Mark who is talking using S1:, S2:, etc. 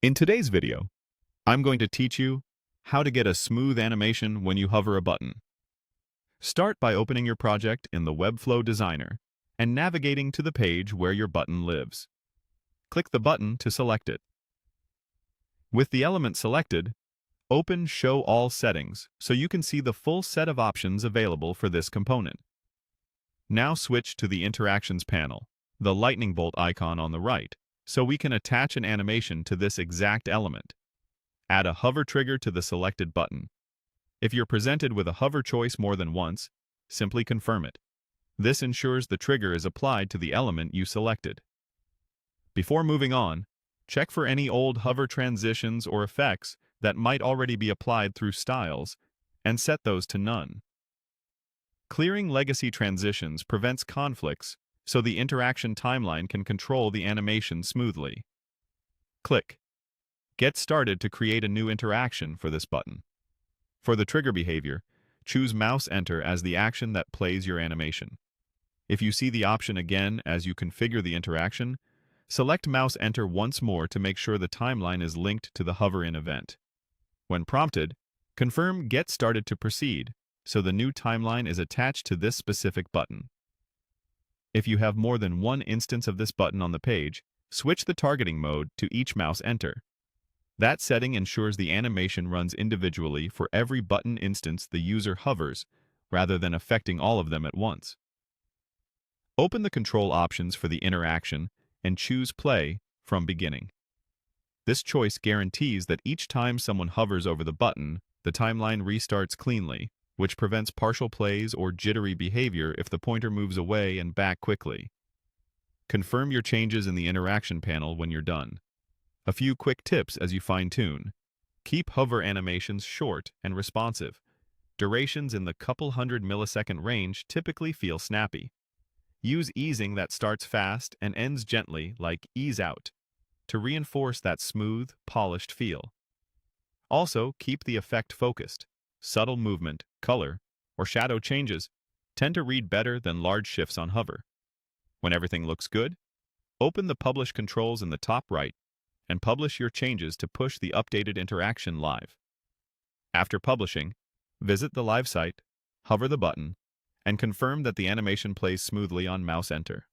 S1: In today's video, I'm going to teach you how to get a smooth animation when you hover a button. Start by opening your project in the Webflow Designer and navigating to the page where your button lives. Click the button to select it. With the element selected, open Show All Settings so you can see the full set of options available for this component. Now switch to the Interactions panel, the lightning bolt icon on the right, so we can attach an animation to this exact element. Add a hover trigger to the selected button. If you're presented with a hover choice more than once, simply confirm it. This ensures the trigger is applied to the element you selected. Before moving on, check for any old hover transitions or effects that might already be applied through styles, and set those to none. Clearing legacy transitions prevents conflicts, so the interaction timeline can control the animation smoothly. Click Get Started to create a new interaction for this button. For the trigger behavior, choose Mouse Enter as the action that plays your animation. If you see the option again as you configure the interaction, select Mouse Enter once more to make sure the timeline is linked to the Hover In event. When prompted, confirm Get Started to proceed, so the new timeline is attached to this specific button. If you have more than one instance of this button on the page, switch the targeting mode to each mouse enter. That setting ensures the animation runs individually for every button instance the user hovers, rather than affecting all of them at once. Open the control options for the interaction and choose Play from Beginning. This choice guarantees that each time someone hovers over the button, the timeline restarts cleanly, which prevents partial plays or jittery behavior if the pointer moves away and back quickly. Confirm your changes in the interaction panel when you're done. A few quick tips as you fine-tune. Keep hover animations short and responsive. Durations in the couple hundred millisecond range typically feel snappy. Use easing that starts fast and ends gently, like ease out, to reinforce that smooth, polished feel. Also, keep the effect focused. Subtle movement, color, or shadow changes tend to read better than large shifts on hover. When everything looks good, open the Publish controls in the top right and publish your changes to push the updated interaction live. After publishing, visit the live site, hover the button, and confirm that the animation plays smoothly on mouse enter.